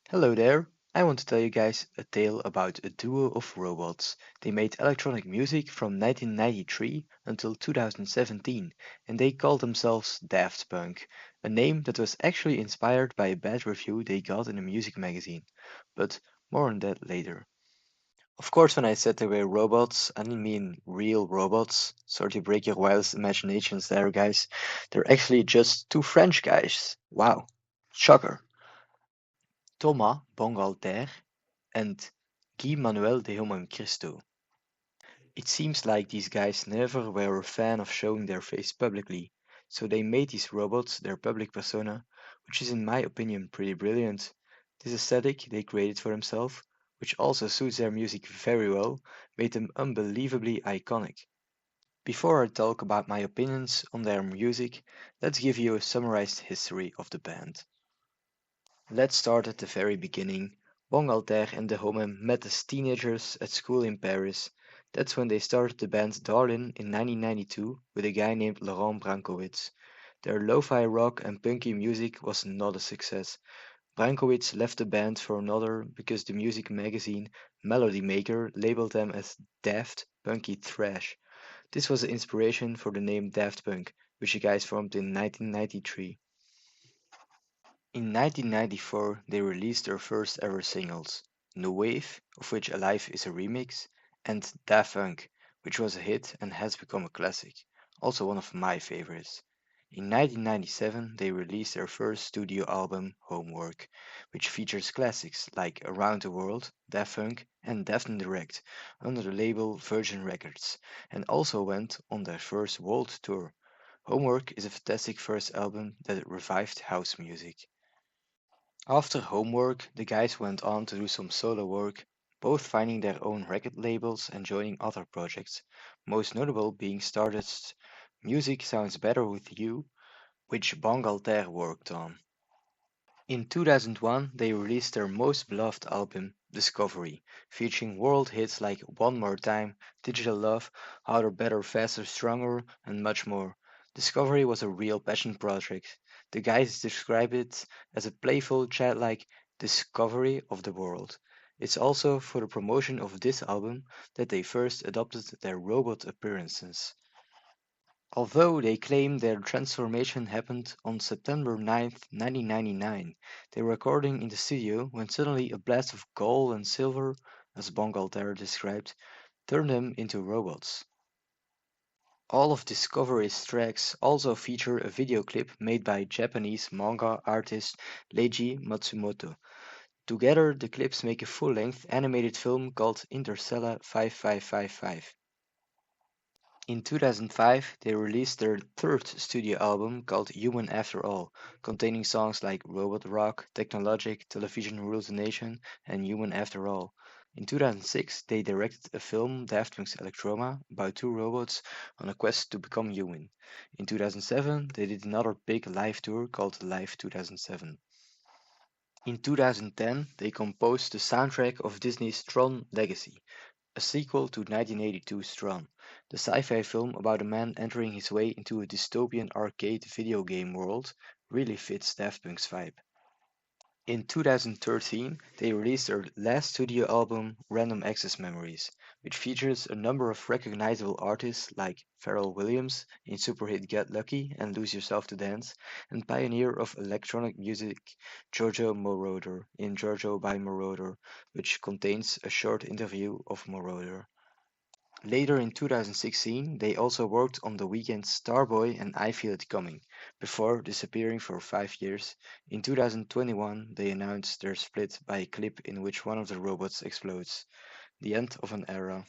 Hello there! I want to tell you guys a tale about a duo of robots. They made electronic music from 1993 until 2017 and they called themselves Daft Punk, a name that was actually inspired by a bad review they got in a music magazine. But more on that later. Of course, when I said they were robots, I didn't mean real robots. Sorry to break your wildest imaginations there, guys. They're actually just two French guys. Wow. Shocker. Thomas Bangalter and Guy Manuel de Homem Christo. It seems like these guys never were a fan of showing their face publicly, so they made these robots their public persona, which is in my opinion pretty brilliant. This aesthetic they created for themselves, which also suits their music very well, made them unbelievably iconic. Before I talk about my opinions on their music, let's give you a summarized history of the band. Let's start at the very beginning. Bong Alter and De Homme met as teenagers at school in Paris. That's when they started the band Darlin in 1992 with a guy named Laurent Brankowitz. Their lo-fi rock and punky music was not a success. Brankowitz left the band for another because the music magazine Melody Maker labeled them as daft, punky thrash. This was the inspiration for the name Daft Punk, which the guys formed in 1993. In 1994 they released their first ever singles, "New Wave", of which "Alive" is a remix, and "Da Funk", which was a hit and has become a classic, also one of my favorites. In 1997 they released their first studio album, "Homework", which features classics like "Around the World", "Da Funk", and "Daft and Direct" under the label Virgin Records, and also went on their first world tour. Homework is a fantastic first album that revived house music. After Homework, the guys went on to do some solo work, both finding their own record labels and joining other projects, most notable being Stardust's Music Sounds Better With You, which Bangalter worked on. In 2001, they released their most beloved album, Discovery, featuring world hits like One More Time, Digital Love, Harder, Better, Faster, Stronger, and much more. Discovery was a real passion project. The guys describe it as a playful, childlike discovery of the world. It's also for the promotion of this album that they first adopted their robot appearances. Although they claim their transformation happened on September 9th, 1999, they were recording in the studio when suddenly a blast of gold and silver, as Bongalter described, turned them into robots. All of Discovery's tracks also feature a video clip made by Japanese manga artist Leiji Matsumoto. Together, the clips make a full-length animated film called Interstellar 5555. In 2005, they released their third studio album called Human After All, containing songs like Robot Rock, Technologic, Television Rules the Nation, and Human After All. In 2006, they directed a film, Daft Punk's Electroma, about two robots on a quest to become human. In 2007, they did another big live tour called Live 2007. In 2010, they composed the soundtrack of Disney's Tron Legacy, a sequel to 1982's Tron, the sci-fi film about a man entering his way into a dystopian arcade video game world, really fits Daft Punk's vibe. In 2013, they released their last studio album, Random Access Memories, which features a number of recognizable artists like Pharrell Williams in superhit Get Lucky and Lose Yourself to Dance, and pioneer of electronic music Giorgio Moroder in Giorgio by Moroder, which contains a short interview of Moroder. Later in 2016, they also worked on The Weeknd's Starboy and I Feel It Coming, before disappearing for 5 years. In 2021, they announced their split by a clip in which one of the robots explodes. The end of an era.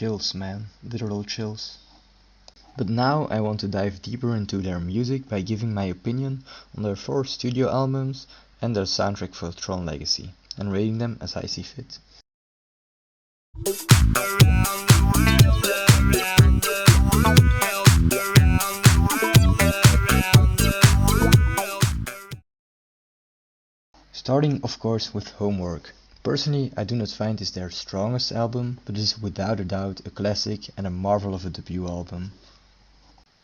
chills, man, literal chills. But now I want to dive deeper into their music by giving my opinion on their 4 studio albums and their soundtrack for Tron Legacy, and rating them as I see fit. Starting of course with Homework. Personally, I do not find this their strongest album, but it is without a doubt a classic and a marvel of a debut album.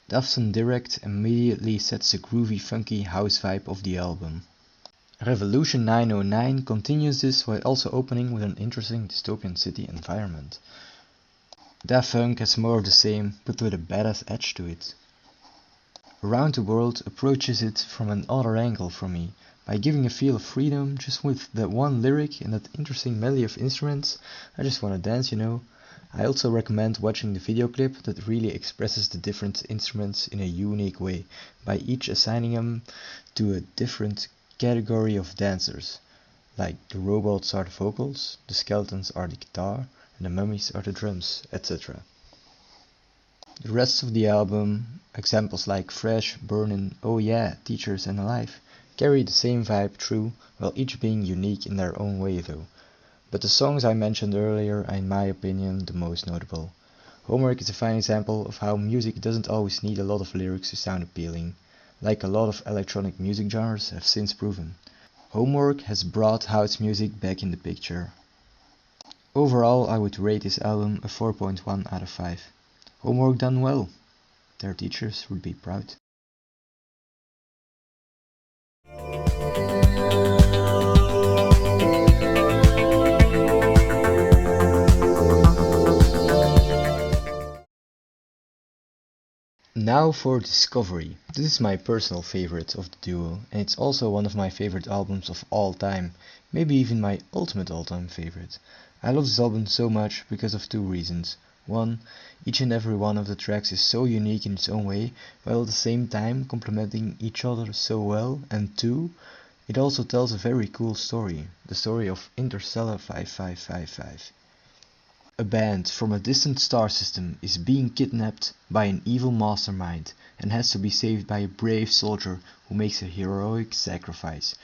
Daft's Direct immediately sets the groovy funky house vibe of the album. Revolution 909 continues this while also opening with an interesting dystopian city environment. Daft Punk has more of the same, but with a badass edge to it. Around the World approaches it from another angle for me, by giving a feel of freedom just with that one lyric and that interesting medley of instruments. I just wanna dance, you know. I also recommend watching the video clip that really expresses the different instruments in a unique way, by each assigning them to a different category of dancers. Like the robots are the vocals, the skeletons are the guitar, and the mummies are the drums, etc. The rest of the album, examples like Fresh, Burnin', Oh Yeah, Teachers and Alive, carry the same vibe through, while each being unique in their own way though. But the songs I mentioned earlier are in my opinion the most notable. Homework is a fine example of how music doesn't always need a lot of lyrics to sound appealing, like a lot of electronic music genres have since proven. Homework has brought house music back in the picture. Overall, I would rate this album a 4.1 out of 5. Homework done well. Their teachers would be proud. Now for Discovery. This is my personal favorite of the duo, and it's also one of my favorite albums of all time, maybe even my ultimate all-time favorite. I love this album so much because of 2 reasons. 1. Each and every one of the tracks is so unique in its own way, while at the same time complementing each other so well, and 2. It also tells a very cool story, the story of Interstellar 5555. A band from a distant star system is being kidnapped by an evil mastermind and has to be saved by a brave soldier who makes a heroic sacrifice.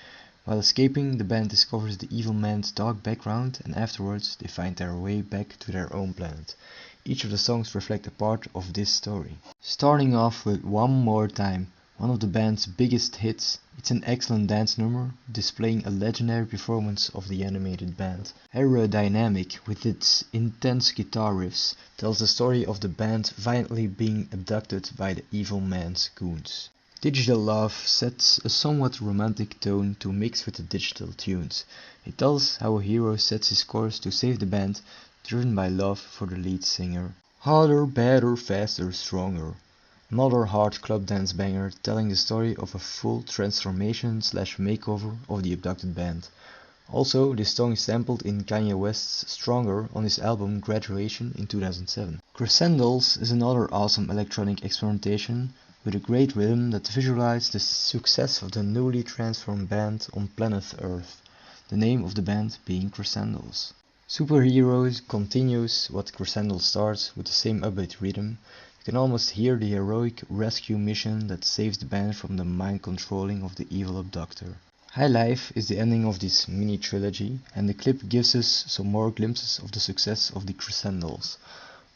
While escaping, the band discovers the evil man's dark background, and afterwards they find their way back to their own planet. Each of the songs reflect a part of this story. Starting off with One More Time, one of the band's biggest hits. It's an excellent dance number, displaying a legendary performance of the animated band. Aerodynamic, with its intense guitar riffs, tells the story of the band violently being abducted by the evil man's goons. Digital Love sets a somewhat romantic tone to mix with the digital tunes. It tells how a hero sets his course to save the band, driven by love for the lead singer. Harder, better, faster, stronger. Another hard club dance banger telling the story of a full transformation / makeover of the abducted band. Also, this song is sampled in Kanye West's Stronger on his album Graduation in 2007. Crescendals is another awesome electronic experimentation with a great rhythm that visualizes the success of the newly transformed band on planet Earth, the name of the band being Crescendals. Superheroes continues what Crescendals starts with the same upbeat rhythm. You can almost hear the heroic rescue mission that saves the band from the mind controlling of the evil abductor. High Life is the ending of this mini trilogy, and the clip gives us some more glimpses of the success of the Crescendals,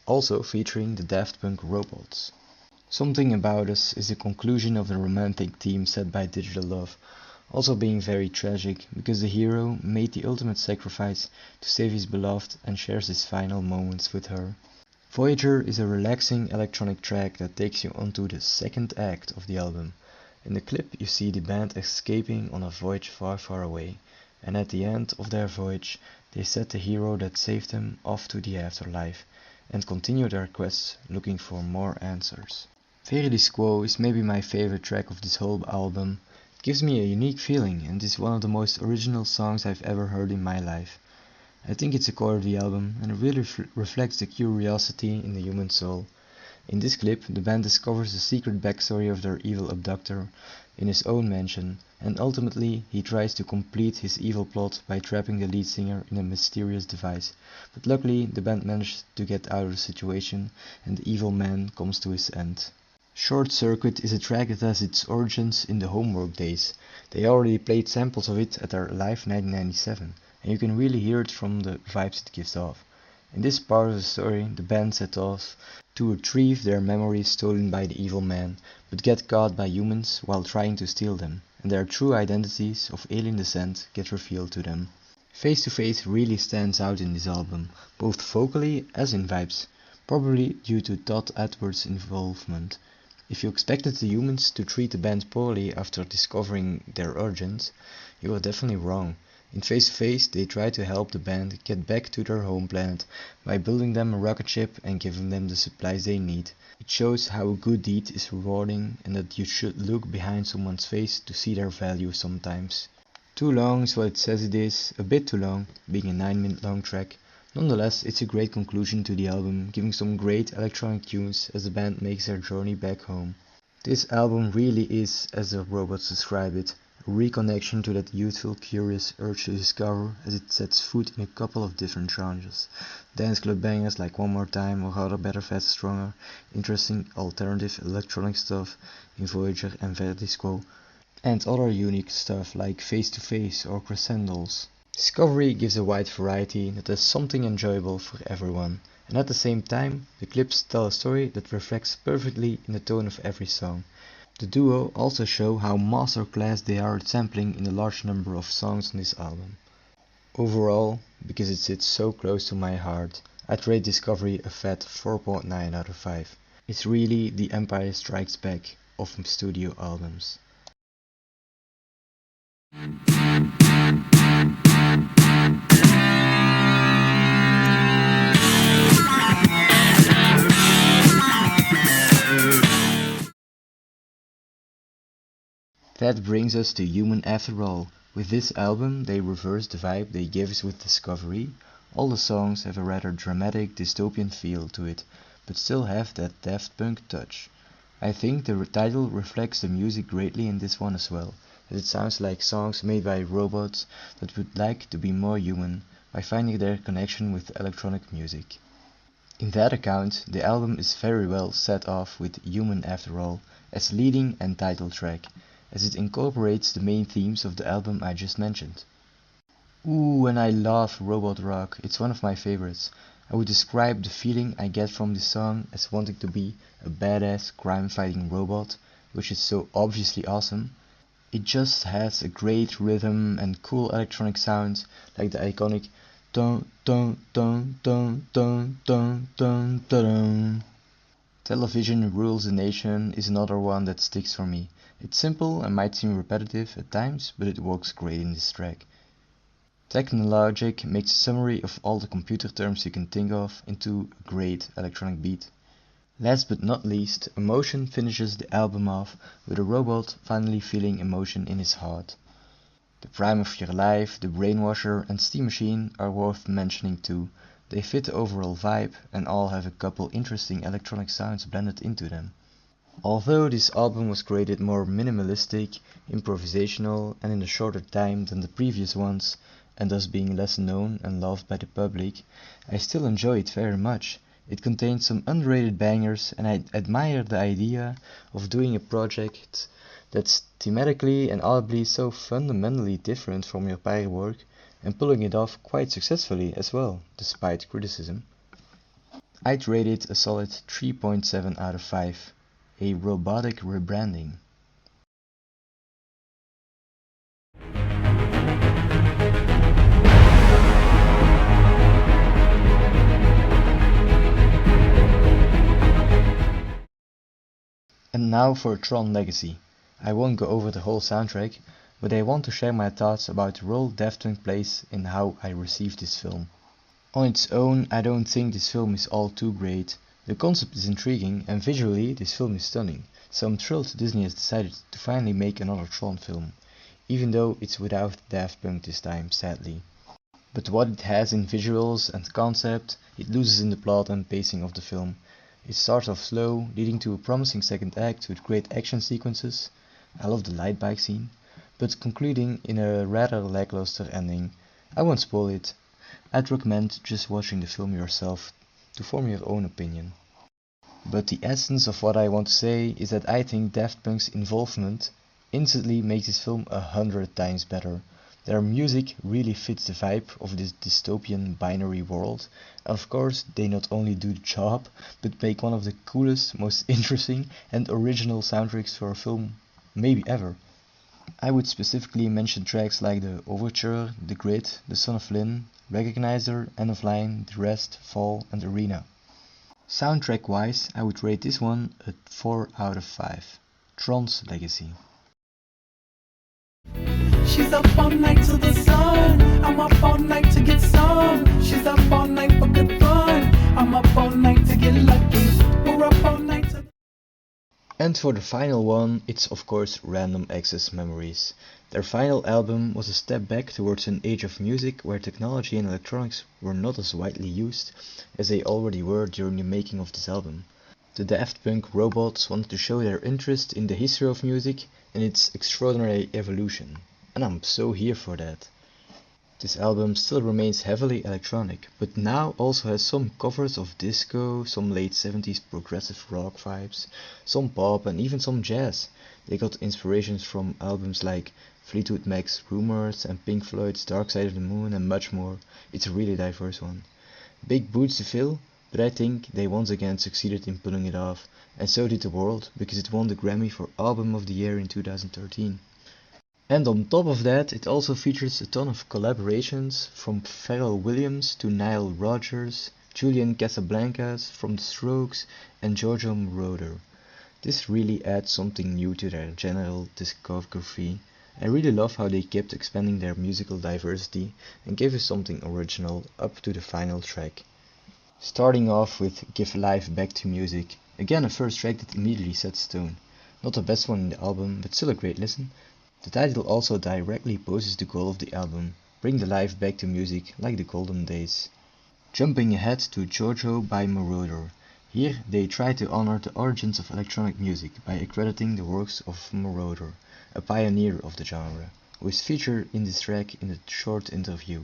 also featuring the Daft Punk robots. Something About Us is the conclusion of the romantic theme set by Digital Love, also being very tragic because the hero made the ultimate sacrifice to save his beloved and shares his final moments with her. Voyager is a relaxing electronic track that takes you onto the second act of the album. In the clip you see the band escaping on a voyage far far away, and at the end of their voyage they set the hero that saved them off to the afterlife, and continue their quest looking for more answers. Veridis Quo is maybe my favorite track of this whole album. It gives me a unique feeling and is one of the most original songs I've ever heard in my life. I think it's a core of the album and it really reflects the curiosity in the human soul. In this clip, the band discovers the secret backstory of their evil abductor in his own mansion, and ultimately he tries to complete his evil plot by trapping the lead singer in a mysterious device. But luckily, the band manages to get out of the situation, and the evil man comes to his end. Short Circuit is a track that has its origins in the Homework days. They already played samples of it at their Live 1997, and you can really hear it from the vibes it gives off. In this part of the story, the band set off to retrieve their memories stolen by the evil man, but get caught by humans while trying to steal them, and their true identities of alien descent get revealed to them. Face to Face really stands out in this album, both vocally as in vibes, probably due to Todd Edwards' involvement. If you expected the humans to treat the band poorly after discovering their origins, you were definitely wrong. In Face to Face, they try to help the band get back to their home planet by building them a rocket ship and giving them the supplies they need. It shows how a good deed is rewarding and that you should look behind someone's face to see their value sometimes. Too long is what it says it is, a bit too long, being a 9-minute long track. Nonetheless, it's a great conclusion to the album, giving some great electronic tunes as the band makes their journey back home. This album really is, as the robots describe it, a reconnection to that youthful, curious urge to discover, as it sets foot in a couple of different genres. Dance club bangers like One More Time or Harder, Better, Faster, Stronger, interesting alternative electronic stuff in Voyager and Verdisco, and other unique stuff like Face to Face or Crescendos. Discovery gives a wide variety that is something enjoyable for everyone, and at the same time, the clips tell a story that reflects perfectly in the tone of every song. The duo also show how masterclass they are at sampling in the large number of songs on this album. Overall, because it sits so close to my heart, I'd rate Discovery a fat 4.9 out of 5. It's really the Empire Strikes Back of studio albums. That brings us to Human After All. With this album, they reverse the vibe they gave us with Discovery. All the songs have a rather dramatic dystopian feel to it, but still have that Daft Punk touch. I think the title reflects the music greatly in this one as well, as it sounds like songs made by robots that would like to be more human by finding their connection with electronic music. In that account, the album is very well set off with Human After All as leading and title track, as it incorporates the main themes of the album I just mentioned. Ooh, and I love robot rock, it's one of my favorites. I would describe the feeling I get from this song as wanting to be a badass crime-fighting robot, which is so obviously awesome. It just has a great rhythm and cool electronic sounds, like the iconic dun dun dun dun dun dun dun dun. Television Rules the Nation is another one that sticks for me. It's simple and might seem repetitive at times, but it works great in this track. Technologic makes a summary of all the computer terms you can think of into a great electronic beat. Last but not least, Emotion finishes the album off with a robot finally feeling emotion in his heart. The Prime of Your Life, The Brainwasher and Steam Machine are worth mentioning too. They fit the overall vibe and all have a couple interesting electronic sounds blended into them. Although this album was created more minimalistic, improvisational and in a shorter time than the previous ones, and thus being less known and loved by the public, I still enjoy it very much. It contains some underrated bangers and I admire the idea of doing a project that's thematically and audibly so fundamentally different from your prior work and pulling it off quite successfully as well, despite criticism. I'd rate it a solid 3.7 out of 5. A robotic rebranding. And now for Tron Legacy. I won't go over the whole soundtrack, but I want to share my thoughts about the role Daft Punk plays in how I received this film. On its own, I don't think this film is all too great. The concept is intriguing and visually this film is stunning, so I'm thrilled Disney has decided to finally make another Tron film, even though it's without Daft Punk this time, sadly. But what it has in visuals and concept, it loses in the plot and pacing of the film. It starts off slow, leading to a promising second act with great action sequences. I love the light bike scene, but concluding in a rather lackluster ending. I won't spoil it. I'd recommend just watching the film yourself to form your own opinion. But the essence of what I want to say is that I think Daft Punk's involvement instantly makes this film 100 times better. Their music really fits the vibe of this dystopian binary world. Of course, they not only do the job, but make one of the coolest, most interesting and original soundtracks for a film maybe ever. I would specifically mention tracks like the Overture, The Grid, The Son of Lynn, Recognizer, End of Line, The Rest, Fall and Arena. Soundtrack wise, I would rate this one a 4 out of 5. Tron's Legacy. She's up all night to the sun. I'm up all night to get some. She's up all night for good fun. I'm up all night to get lucky. We're up all night to... And for the final one, it's of course Random Access Memories. Their final album was a step back towards an age of music where technology and electronics were not as widely used as they already were during the making of this album. The Daft Punk robots wanted to show their interest in the history of music and its extraordinary evolution, and I'm so here for that. This album still remains heavily electronic, but now also has some covers of disco, some late 70s progressive rock vibes, some pop and even some jazz. They got inspirations from albums like Fleetwood Mac's Rumours and Pink Floyd's Dark Side of the Moon and much more. It's a really diverse one. Big boots to fill, but I think they once again succeeded in pulling it off, and so did The World, because it won the Grammy for Album of the Year in 2013. And on top of that, it also features a ton of collaborations from Pharrell Williams to Nile Rodgers, Julian Casablancas from The Strokes and Giorgio Moroder. This really adds something new to their general discography. I really love how they kept expanding their musical diversity and gave us something original up to the final track. Starting off with Give Life Back to Music, again a first track that immediately sets the tone. Not the best one in the album, but still a great listen. The title also directly poses the goal of the album, bring the life back to music like the golden days. Jumping ahead to Giorgio by Moroder. Here they try to honor the origins of electronic music by accrediting the works of Moroder, a pioneer of the genre, who is featured in this track in a short interview.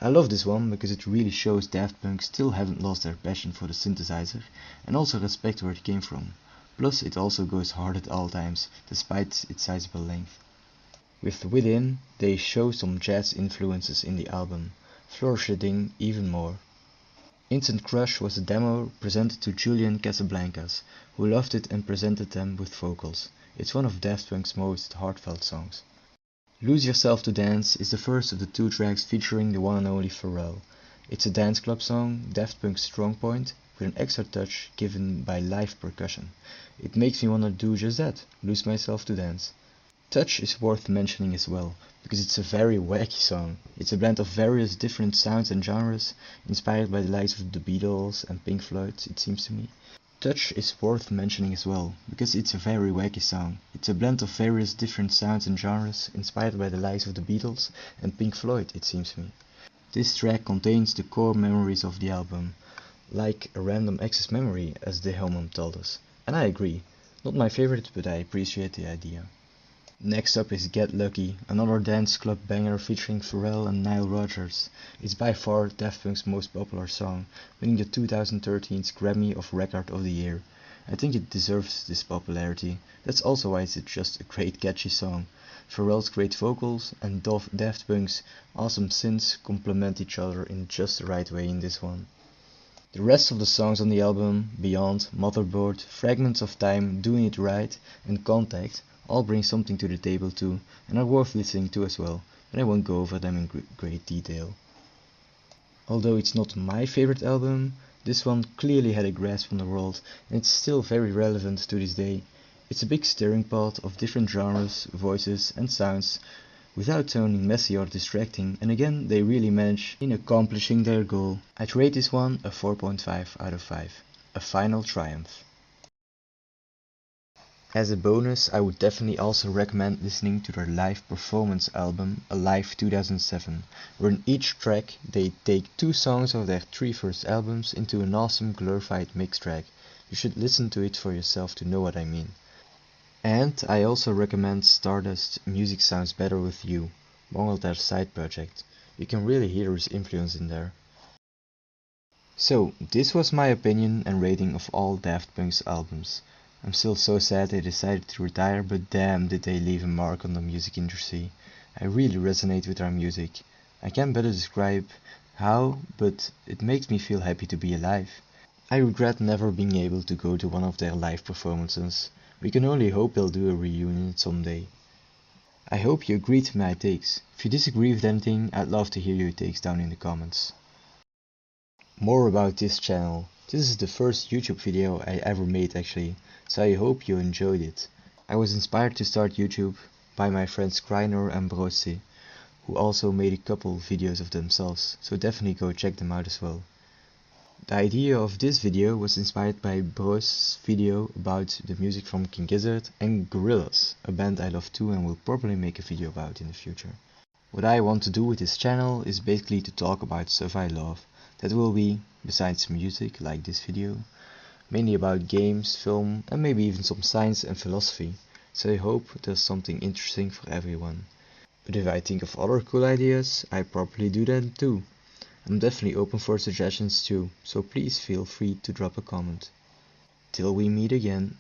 I love this one because it really shows Daft Punk still haven't lost their passion for the synthesizer and also respect where it came from. Plus it also goes hard at all times, despite its sizable length. With Within, they show some jazz influences in the album, flourishing even more. Instant Crush was a demo presented to Julian Casablancas, who loved it and presented them with vocals. It's one of Daft Punk's most heartfelt songs. Lose Yourself to Dance is the first of the two tracks featuring the one and only Pharrell. It's a dance club song, Daft Punk's strong point, with an extra touch given by live percussion. It makes me wanna do just that, lose myself to dance. Touch is worth mentioning as well, because it's a very wacky song. It's a blend of various different sounds and genres, inspired by the likes of the Beatles and Pink Floyd, it seems to me. Touch is worth mentioning as well, because it's a very wacky song. It's a blend of various different sounds and genres, inspired by the likes of the Beatles and Pink Floyd, it seems to me. This track contains the core memories of the album, like a random access memory, as De Helmond told us. And I agree. Not my favorite, but I appreciate the idea. Next up is Get Lucky, another dance club banger featuring Pharrell and Nile Rodgers. It's by far Daft Punk's most popular song, winning the 2013 Grammy of Record of the Year. I think it deserves this popularity. That's also why it's just a great catchy song. Pharrell's great vocals and Daft Punk's awesome synths complement each other in just the right way in this one. The rest of the songs on the album, Beyond, Motherboard, Fragments of Time, Doing It Right and Contact, all bring something to the table too, and are worth listening to as well, but I won't go over them in great detail. Although it's not my favorite album, this one clearly had a grasp on the world, and it's still very relevant to this day. It's a big stirring pot of different genres, voices and sounds, without sounding messy or distracting, and again they really manage in accomplishing their goal. I'd rate this one a 4.5 out of 5. A final triumph. As a bonus, I would definitely also recommend listening to their live performance album, Alive 2007, where in each track they take 2 songs of their 3 first albums into an awesome glorified mix track. You should listen to it for yourself to know what I mean. And I also recommend Stardust Music Sounds Better With You, more of their side project. You can really hear his influence in there. So, this was my opinion and rating of all Daft Punk's albums. I'm still so sad they decided to retire, but damn did they leave a mark on the music industry. I really resonate with their music. I can't better describe how, but it makes me feel happy to be alive. I regret never being able to go to one of their live performances. We can only hope they'll do a reunion someday. I hope you agree to my takes. If you disagree with anything, I'd love to hear your takes down in the comments. More about this channel. This is the first YouTube video I ever made actually, so I hope you enjoyed it. I was inspired to start YouTube by my friends Crynoore and Brosi, who also made a couple videos of themselves, so definitely go check them out as well. The idea of this video was inspired by Bro's video about the music from King Gizzard and Gorillaz, a band I love too and will probably make a video about in the future. What I want to do with this channel is basically to talk about stuff I love. That will be, besides music, like this video, mainly about games, film, and maybe even some science and philosophy, so I hope there's something interesting for everyone. But if I think of other cool ideas, I probably do that too. I'm definitely open for suggestions too, so please feel free to drop a comment. Till we meet again.